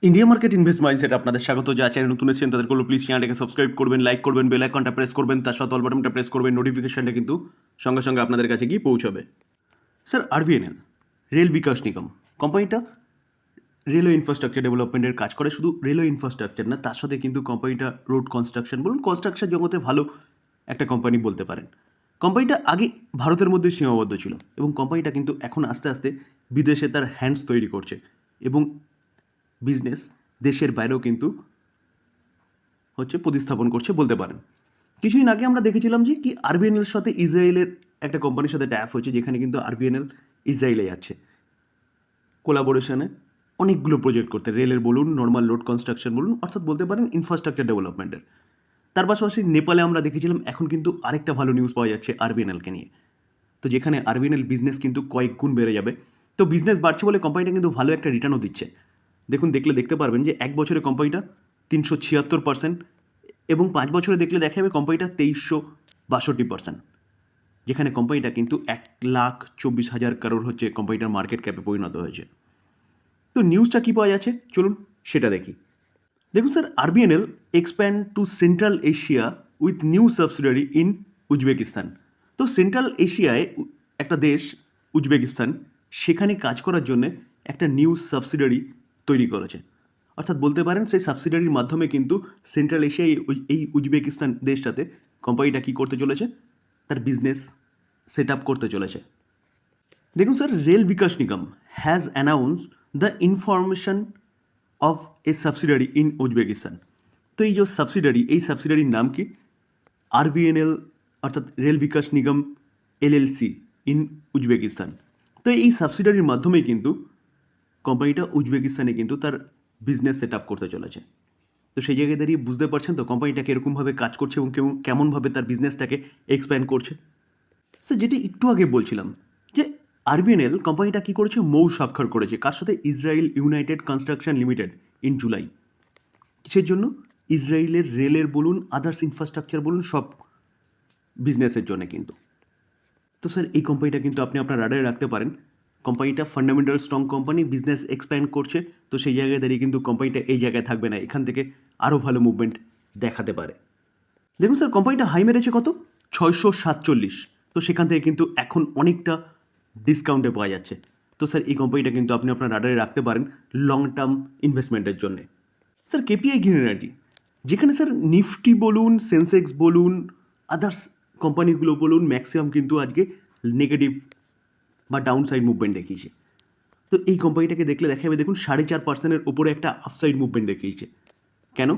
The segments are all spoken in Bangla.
ইন্ডিয়া মার্কেট ইনভেস্ট মাইন্ডসেট আপনাদের স্বাগত। যা চ্যানেল নতুন এসেছেন তাদের করলো প্লিজ চ্যানেলটাকে সাবস্ক্রাইব করবেন, লাইক করবেন, বেল আইকনটা প্রেস করবেন, তার সাথে অল বাটনটা প্রেস করবেন। নোটিফিকেশনটা কিন্তু সঙ্গে সঙ্গে আপনাদের কাছে গিয়ে পৌঁছাবে। স্যার, আরবিএনএল রেল বিকাশ নিগম কোম্পানিটা রেলওয়ে ইনফ্রাস্ট্রাকচার ডেভেলপমেন্টের কাজ করে। শুধু রেলওয়ে ইনফ্রাস্ট্রাকচার না, তার সাথে কিন্তু কোম্পানিটা রোড কনস্ট্রাকশন বলুন, কনস্ট্রাকশন জগতে ভালো একটা কোম্পানি বলতে পারেন। কোম্পানিটা আগে ভারতের মধ্যে সীমাবদ্ধ ছিল এবং কোম্পানিটা কিন্তু এখন আস্তে আস্তে বিদেশে তার হ্যান্ডস তৈরি করছে এবং বিজনেস দেশের বাইরেও কিন্তু প্রতিস্থাপন করছে বলতে পারেন। কিছুদিন আগে আমরা দেখেছিলাম যে কি আরবিএনএল সাথে ইসরায়েলের একটা কোম্পানির সাথে ট্যাপ হয়েছে, যেখানে কিন্তু আরবিএনএল ইসরায়েলে যাচ্ছে কোলাবোরেশনে অনেকগুলো প্রজেক্ট করতে, রেলের বলুন, নর্মাল রোড কনস্ট্রাকশন বলুন, অর্থাৎ বলতে পারেন ইনফ্রাস্ট্রাকচার ডেভেলপমেন্টের। তার পাশাপাশি নেপালে আমরা দেখেছিলাম, এখন কিন্তু আরেকটা ভালো নিউজ পাওয়া যাচ্ছে আরবিএনএলকে নিয়ে। তো যেখানে আরবিএনএল বিজনেস কিন্তু কয়েক গুণ বেড়ে যাবে। তো বিজনেস বাড়ছে বলে কোম্পানিটা কিন্তু ভালো একটা রিটার্নও দিচ্ছে। দেখতে পারবেন যে এক বছরে কোম্পানিটা 376%, এবং 5 বছরে দেখলে দেখা যাবে কোম্পানিটা 2362%, যেখানে কোম্পানিটা কিন্তু 1,24,000 কারোর কোম্পানিটার মার্কেট ক্যাপে পরিণত হয়েছে। তো নিউজটা কী পাওয়া যাচ্ছে চলুন সেটা দেখি। দেখুন sir, RBNL expand to central Asia with new subsidiary in Uzbekistan. তো সেন্ট্রাল এশিয়ায় একটা দেশ উজবেকিস্তান, সেখানে কাজ করার জন্য একটা নিউ সাবসিডারি তৈরি করেছে। অর্থাৎ বলতে পারেন সেই সাবসিডারির মাধ্যমে কিন্তু সেন্ট্রাল এশিয়ায় এই উজবেকিস্তান দেশটাতে কোম্পানিটা কী করতে চলেছে, তার বিজনেস সেট আপ করতে চলেছে। দেখুন sir, Rail Vikas Nigam has announced the information of a subsidiary in Uzbekistan. তো এই যে সাবসিডারি, এই সাবসিডারির নাম কি? আরবিএনএল, অর্থাৎ Rail Vikas Nigam LLC in Uzbekistan. তো এই সাবসিডারির মাধ্যমেই কিন্তু কোম্পানিটা উজবেকিস্তানে কিন্তু তার বিজনেস সেট আপ করতে চলেছে। তো সেই জায়গায় দাঁড়িয়ে বুঝতে পারছেন তো কোম্পানিটা কীরকমভাবে কাজ করছে এবং কেমনভাবে তার বিজনেসটাকে এক্সপ্যান্ড করছে। স্যার, যেটি একটু আগে বলছিলাম যে আরবিএনএল কোম্পানিটা কী করেছে, মৌ স্বাক্ষর করেছে কার সাথে? Israel United construction limited in July. কিসের জন্য? ইসরায়েলের রেলের বলুন, আদার্স ইনফ্রাস্ট্রাকচার বলুন, সব বিজনেসের জন্য কিন্তু। তো স্যার, এই কোম্পানিটা কিন্তু আপনি আপনার রাডারে রাখতে পারেন। কোম্পানিটা fundamental strong company, business expand করছে। তো সেই জায়গায় দাঁড়িয়ে কিন্তু কোম্পানিটা এই জায়গায় থাকবে না, এখান থেকে আরও ভালো মুভমেন্ট দেখাতে পারে। দেখুন স্যার, কোম্পানিটা হাই মেরেছে কত? 647। তো সেখান থেকে কিন্তু এখন অনেকটা ডিসকাউন্টে পাওয়া যাচ্ছে। তো স্যার, এই কোম্পানিটা কিন্তু আপনি আপনার রাডারে রাখতে পারেন লং টার্ম ইনভেস্টমেন্টের জন্য। স্যার, কেপিআই গ্রিন এনার্জি, যেখানে স্যার নিফটি বলুন, সেন্সেক্স বলুন, আদার্স কোম্পানিগুলো বলুন, ম্যাক্সিমাম কিন্তু আজকে নেগেটিভ বা ডাউন সাইড মুভমেন্ট দেখিয়েছে। তো এই কোম্পানিটাকে দেখলে দেখা যাবে, দেখুন 4.5%-এর উপরে একটা আপসাইড মুভমেন্ট দেখিয়েছে। কেন?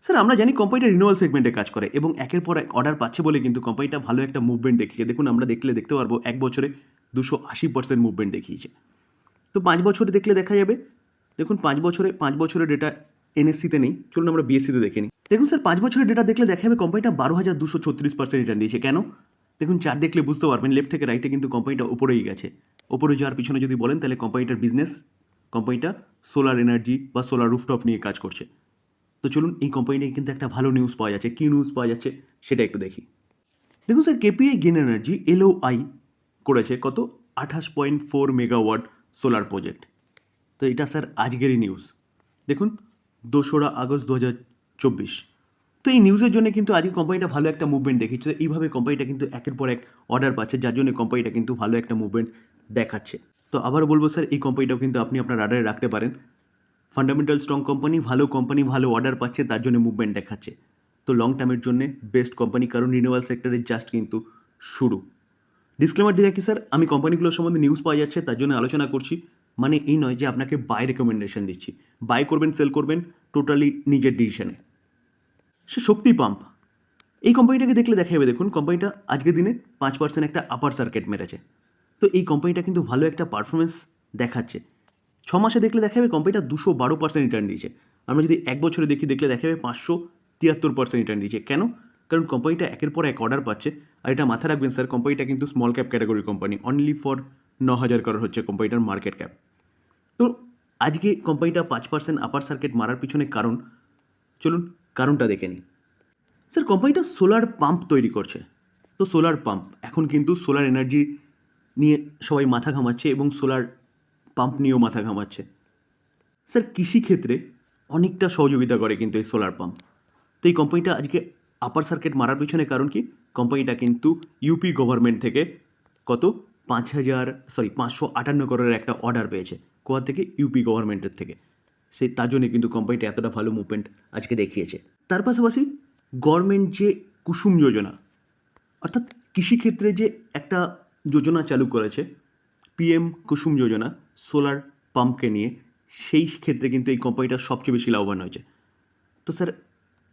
স্যার, আমরা জানি কোম্পানিটা রিনিউয়াল সেগমেন্টে কাজ করে এবং একের পর এক অর্ডার পাচ্ছে বলে কিন্তু কোম্পানিটা ভালো একটা মুভমেন্ট দেখিয়েছে। দেখুন, আমরা দেখতে পারবো এক বছরে 280% মুভমেন্ট দেখিয়েছে। তো 5 বছরে দেখলে দেখা যাবে, দেখুন 5 বছরের ডেটা এনএসসিতে নেই, চলুন আমরা বিএসসিতে দেখে নিই। দেখুন স্যার, 5 বছরের ডেটা দেখলে দেখা যাবে কোম্পানিটা 12,236% রিটার্ন দিয়েছে। কেন? দেখুন, চার্ট দেখলে বুঝতে পারবেন, লেফট থেকে রাইটে কিন্তু কোম্পানিটা উপরেই গেছে। উপরে যাওয়ার পিছনে যদি বলেন তাহলে কোম্পানিটার বিজনেস, কোম্পানিটা সোলার এনার্জি বা সোলার রুফটপ নিয়ে কাজ করছে। তো চলুন, এই কোম্পানিটায় কিন্তু একটা ভালো নিউজ পাওয়া যাচ্ছে। কী নিউজ পাওয়া যাচ্ছে সেটা একটু দেখি। দেখুন sir, KPI green energy LOI করেছে কত? 28.4 মেগাওয়াট সোলার প্রজেক্ট। তো এটা স্যার আজকেরই নিউজ। দেখুন, 2রা আগস্ট 2024। তো এই নিউজের জন্য কিন্তু আজকে কোম্পানিটা ভালো একটা মুভমেন্ট দেখিয়েছে। তো এইভাবে কোম্পানিটা কিন্তু একের পর এক অর্ডার পাচ্ছে, যার জন্য কোম্পানিটা কিন্তু ভালো একটা মুভমেন্ট দেখাচ্ছে। তো আবার বলবো স্যার, এই কোম্পানিটাও কিন্তু আপনি আপনার রাডারে রাখতে পারেন। ফান্ডামেন্টাল স্ট্রং কোম্পানি, ভালো অর্ডার পাচ্ছে, তার জন্য মুভমেন্ট দেখাচ্ছে। তো লং টার্মের জন্য বেস্ট কোম্পানি, কারণ রিনিউয়াল সেক্টরের জাস্ট কিন্তু শুরু। ডিসক্লেমার দিয়ে রাখি স্যার, আমি কোম্পানিগুলোর সম্বন্ধে নিউজ পাওয়া যাচ্ছে তার জন্য আলোচনা করছি, মানে এই নয় যে আপনাকে বাই রেকমেন্ডেশন দিচ্ছি। বাই করবেন, সেল করবেন, টোটালি নিজের ডিসিশনে। সে শক্তি পাম্প, এই কোম্পানিটাকে দেখলে দেখা যাবে, দেখুন কোম্পানিটা আজকের দিনে 5% একটা আপার সার্কিট মেরেছে। তো এই কোম্পানিটা কিন্তু ভালো একটা পারফরমেন্স দেখাচ্ছে। 6 মাসে দেখলে দেখা যাবে কোম্পানিটা 212% রিটার্ন দিয়েছে। আমরা যদি এক বছরে দেখলে দেখা যাবে 573% রিটার্ন দিয়েছে। কেন? কারণ কোম্পানিটা একের পর এক অর্ডার পাচ্ছে। আর এটা মাথায় রাখবেন স্যার, কোম্পানিটা কিন্তু small cap category company, only for 9,000 কারোর কোম্পানিটার মার্কেট ক্যাপ। তো আজকে কোম্পানিটা 5% আপার সার্কিট মারার পিছনে কারণ, চলুন কারণটা দেখে নিই। স্যার, কোম্পানিটা সোলার পাম্প তৈরি করছে। তো সোলার পাম্প, এখন কিন্তু সোলার এনার্জি নিয়ে সবাই মাথা ঘামাচ্ছে এবং সোলার পাম্প নিয়েও মাথা ঘামাচ্ছে। স্যার, কৃষিক্ষেত্রে অনেকটা সহযোগিতা করে কিন্তু এই সোলার পাম্প। তো এই কোম্পানিটা আজকে আপার সার্কিট মারার পিছনে কারণ কি, কোম্পানিটা কিন্তু ইউপি গভর্নমেন্ট থেকে কত 558 করোড়ের একটা অর্ডার পেয়েছে। কোথা থেকে? ইউপি গভর্নমেন্টের থেকে। সেই তার জন্য কিন্তু কোম্পানিটা এতটা ভালো মুভমেন্ট আজকে দেখিয়েছে। তার পাশাপাশি গভর্নমেন্ট যে কুসুম যোজনা, অর্থাৎ কৃষিক্ষেত্রে যে একটা যোজনা চালু করেছে, পিএম কুসুম যোজনা সোলার পাম্পকে নিয়ে, সেই ক্ষেত্রে কিন্তু এই কোম্পানিটা সবচেয়ে বেশি লাভবান হয়েছে। তো স্যার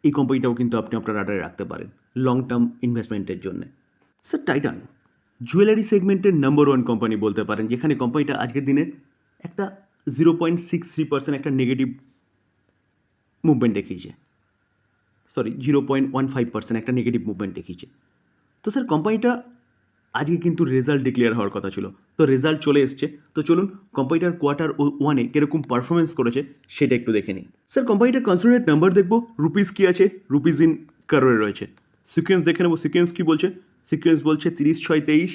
এই কোম্পানিটাও কিন্তু আপনি আপনার রাডারে রাখতে পারেন লং টার্ম ইনভেস্টমেন্টের জন্য। স্যার টাইটান জুয়েলারি সেগমেন্টের নাম্বার 1 কোম্পানি বলতে পারেন, যেখানে কোম্পানিটা আজকের দিনে একটা 0.63% একটা নেগেটিভ মুভমেন্ট দেখিয়েছে, 0.15% একটা নেগেটিভ মুভমেন্ট দেখিয়েছে। তো স্যার কোম্পানিটা আজকে কিন্তু রেজাল্ট ডিক্লেয়ার হওয়ার কথা ছিল, তো রেজাল্ট চলে এসছে। তো চলুন কোম্পানিটার কোয়ার্টার 1-এ কীরকম পারফরমেন্স করেছে সেটা একটু দেখে নিই। স্যার কোম্পানিটার কনসোলিডেটেড নাম্বার দেখবো, রুপিস কী আছে, রুপিস ইন কারোরে রয়েছে। সিকোয়েন্স দেখে নেবো, সিকোয়েন্স কী বলছে, সিকোয়েন্স বলছে 30/6/23,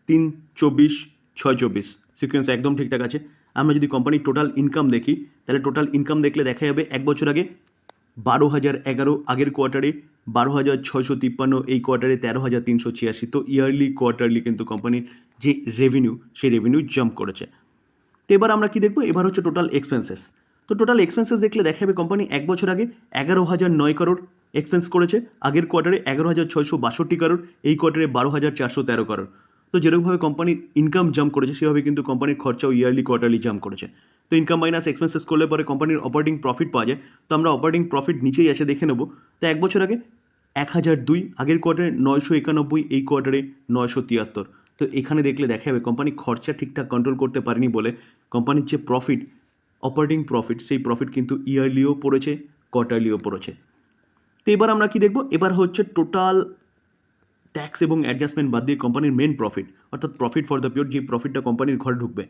3/24, 6/24, সিকোয়েন্স একদম ঠিকঠাক আছে। আমরা যদি কোম্পানির টোটাল ইনকাম দেখি, তাহলে টোটাল ইনকাম দেখলে দেখা যাবে এক বছর আগে 12,011, আগের কোয়ার্টারে 12,653, এই কোয়ার্টারে 13,386। তো ইয়ারলি কোয়ার্টারলি কিন্তু কোম্পানির যে রেভিনিউ, সেই রেভিনিউ জাম্প করেছে। তো এবার আমরা কি দেখবো, এবার হচ্ছে টোটাল এক্সপেন্সেস। তো টোটাল এক্সপেন্সেস দেখলে দেখা যাবে কোম্পানি এক বছর আগে 11,009 করোড় এক্সপেন্স করেছে, আগের কোয়ার্টারে 11,662 করোড়, এই কোয়ার্টারে 12,413 করোড়। তো যেরকমভাবে কোম্পানির ইনকাম জাম্প করেছে, সেভাবে কিন্তু কোম্পানির খরচাও ইয়ারলি কোয়ার্টারলি জাম্প করেছে। তো ইনকাম মাইনাস এক্সপেন্সেস করলে পরে কোম্পানির অপারেটিং প্রফিট পাওয়া যায়। তো আমরা অপারেটিং প্রফিট নিচেই আছে, দেখে নেবো। তো এক বছর আগে 1,002, আগের কোয়ার্টারে 991, এই কোয়ার্টারে 973। তো এখানে দেখলে দেখা যাবে কোম্পানি খরচা ঠিকঠাক কন্ট্রোল করতে পারেনি বলে কোম্পানির যে প্রফিট, অপারেটিং প্রফিট, সেই প্রফিট কিন্তু ইয়ারলিও পড়েছে, কোয়ার্টারলিও পড়েছে। তো এবার আমরা কি দেখব, এবার হচ্ছে টোটাল ট্যাক্স এবং অ্যাডজাস্টমেন্ট বাদ দিয়ে কোম্পানির মেন প্রফিট, অর্থাৎ প্রফিট ফর দ্য পিরিয়ড, যে প্রফিটটা কোম্পানির ঘরে ঢুকবে,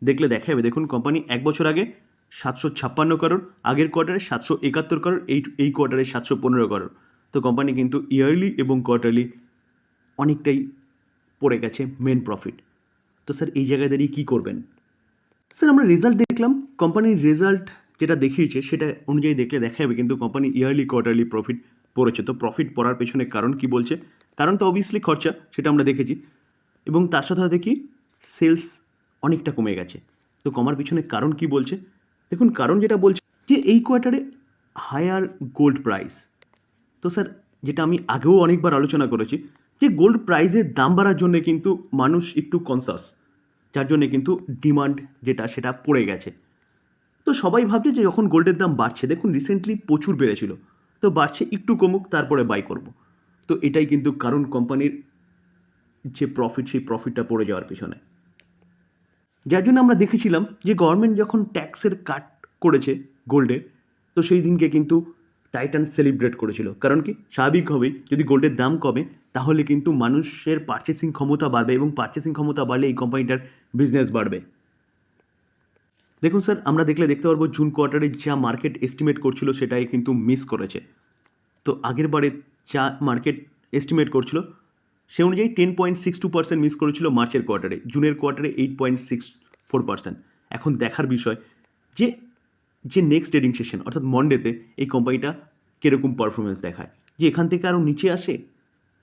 দেখলে দেখা যাবে। দেখুন কোম্পানি এক বছর আগে 756 করোড়, আগের কোয়ার্টারে 771 করোড়, এই কোয়ার্টারে 715 করোড়। তো কোম্পানি কিন্তু ইয়ারলি এবং কোয়ার্টারলি অনেকটাই পড়ে গেছে মেন প্রফিট। তো স্যার এই জায়গায় দাঁড়িয়ে কী করবেন? স্যার আমরা রেজাল্ট দেখলাম, কোম্পানির রেজাল্ট যেটা দেখিয়েছে সেটা অনুযায়ী দেখলে দেখা যাবে কিন্তু কোম্পানি ইয়ারলি কোয়ার্টারলি প্রফিট পড়েছে। তো প্রফিট পড়ার পেছনে কারণ কি বলছে? কারণ তো অবভিয়াসলি খরচা, সেটা আমরা দেখেছি, এবং তার সাথে সাথে কি সেলস অনেকটা কমে গেছে। তো কমার পিছনে কারণ কি বলছে? দেখুন কারণ যেটা বলছে যে এই কোয়ার্টারে হায়ার গোল্ড প্রাইস। তো স্যার যেটা আমি আগেও অনেকবার আলোচনা করেছি, যে গোল্ড প্রাইসের দাম বাড়ার জন্য কিন্তু মানুষ একটু কনসাস, যার জন্যে কিন্তু ডিমান্ড যেটা সেটা পড়ে গেছে। তো সবাই ভাবছে যে যখন গোল্ডের দাম বাড়ছে, দেখুন রিসেন্টলি প্রচুর বেড়েছিল, তো বাড়ছে, একটু কমুক তারপরে বাই করব। তো এটাই কিন্তু কারণ কোম্পানির যে প্রফিট, সেই প্রফিটটা পড়ে যাওয়ার পিছনে। যার জন্য আমরা দেখেছিলাম যে গভর্নমেন্ট যখন ট্যাক্সের কাট করেছে গোল্ডে, তো সেই দিনকে কিন্তু টাইটান সেলিব্রেট করেছিল। কারণ কি, স্বাভাবিকভাবেই যদি গোল্ডের দাম কমে, তাহলে কিন্তু মানুষের পারচেসিং ক্ষমতা বাড়বে, এবং পারচেসিং ক্ষমতা বাড়লে এই কোম্পানিটার বিজনেস বাড়বে। দেখুন স্যার, আমরা দেখলে দেখতে পারবো জুন কোয়ার্টারে যা মার্কেট এস্টিমেট করছিল সেটাই কিন্তু মিস করেছে। তো আগের বারে যা মার্কেট এস্টিমেট করছিল সে অনুযায়ী 10.62% মিস করেছিল মার্চের কোয়ার্টারে, জুনের কোয়ার্টারে 8.64%। এখন দেখার বিষয় যে যে নেক্সট ট্রেডিং সেশন অর্থাৎ মন্ডেতে এই কোম্পানিটা কীরকম পারফরমেন্স দেখায়, যে এখান থেকে আরও নিচে আসে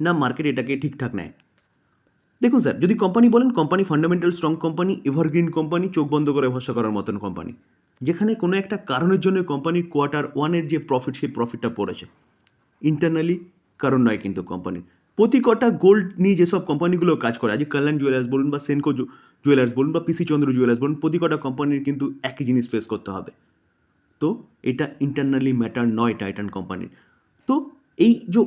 না মার্কেট এটাকে ঠিকঠাক নেয়। দেখুন স্যার, যদি কোম্পানি বলেন, company fundamental strong company, evergreen company, চোখ বন্ধ করে ভরসা করার মতন কোম্পানি, যেখানে কোনো একটা কারণের জন্য কোম্পানির কোয়ার্টার 1-এর যে প্রফিট, সেই প্রফিটটা পড়েছে ইন্টারনালি, কারণ নয় কিন্তু কোম্পানির। প্রতি কটা গোল্ড নিয়ে যেসব কোম্পানিগুলো কাজ করে, আজ কল্যাণ জুয়েলার্স বলুন বা সেনকো জুয়েলার্স বলুন বা পিসি চন্দ্র জুয়েলার্স বলুন, প্রতি কটা কোম্পানির কিন্তু একই জিনিস ফেস করতে হবে। তো এটা ইন্টারনালি ম্যাটার নয় টাইটান কোম্পানির। তো এই যে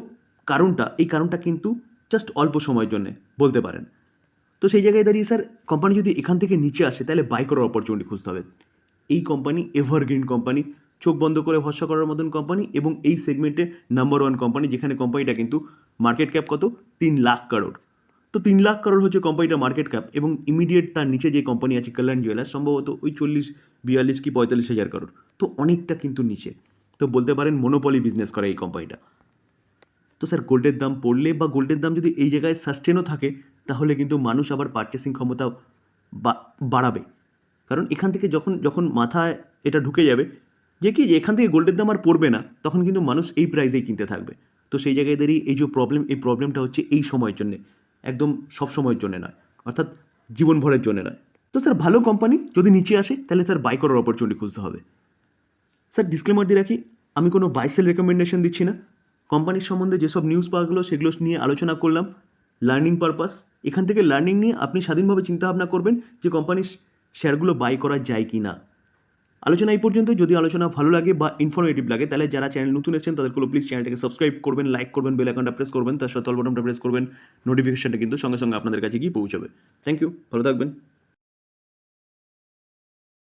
কারণটা, এই কারণটা কিন্তু জাস্ট অল্প সময়ের জন্য বলতে পারেন। তো সেই জায়গায় দাঁড়িয়ে স্যার কোম্পানি যদি এখান থেকে নিচে আসে, তাহলে বাই করার অপরচুনিটি খুঁজতে হবে। এই কোম্পানি এভারগ্রিন কোম্পানি, চোখ বন্ধ করে ভরসা করার মতন কোম্পানি, এবং এই সেগমেন্টে নাম্বার 1 কোম্পানি, যেখানে কোম্পানিটা কিন্তু মার্কেট ক্যাপ কত, 3 লাখ করোড়। তো 3 লাখ করোড় হচ্ছে কোম্পানিটার মার্কেট ক্যাপ, এবং ইমিডিয়েট তার নিচে যে কোম্পানি আছে কল্যাণ জুয়েলার্স, সম্ভবত ওই 40, 42 কি 45 হাজার করোড়। তো অনেকটা কিন্তু নিচে। তো বলতে পারেন মনোপলি বিজনেস করে এই কোম্পানিটা। তো স্যার গোল্ডের দাম পড়লে বা গোল্ডের দাম যদি এই জায়গায় সাস্টেনও থাকে, তাহলে কিন্তু মানুষ আবার পারচেসিং ক্ষমতা বাড়াবে। কারণ এখান থেকে যখন যখন মাথায় এটা ঢুকে যাবে যে কি যে এখান থেকে গোল্ডের দাম আর পড়বে না, তখন কিন্তু মানুষ এই প্রাইসেই কিনতে থাকবে। তো সেই জায়গায় দাঁড়িয়ে এই যে প্রবলেম, এই প্রবলেমটা হচ্ছে এই সময়ের জন্যে, একদম সব সময়ের জন্য নয়, অর্থাৎ জীবনভরের জন্য নয়। তো স্যার ভালো কোম্পানি যদি নিচে আসে তাহলে স্যার বাই করার অপরচুনিটি খুঁজতে হবে। স্যার ডিসক্লেমার দিয়ে রাখি, আমি কোনো বাই সেল রেকমেন্ডেশন দিচ্ছি না। কোম্পানির সম্বন্ধে যেসব নিউজ পাওয়া গেলো সেগুলো নিয়ে আলোচনা করলাম, লার্নিং পারপাস। এখান থেকে লার্নিং নিয়ে আপনি স্বাধীনভাবে চিন্তাভাবনা করবেন যে কোম্পানির শেয়ারগুলো বাই করা যায় কি না। আলোচনা এই পর্যন্ত। যদি আলোচনা ভালো লাগে বা ইনফরমেটিভ লাগে তাহলে যারা চ্যানেল নতুন এসেছেন তাদেরগুলো প্লিজ চ্যানেলটাকে সাবস্ক্রাইব করবেন, লাইক করবেন, বেল আইকনটা প্রেস করবেন, তার সাথে অল বাটনটা প্রেস করবেন। নোটিফিকেশনটা কিন্তু সঙ্গে সঙ্গে আপনাদের কাছে গিয়ে পৌঁছাবে। থ্যাংক ইউ, ভালো থাকবেন।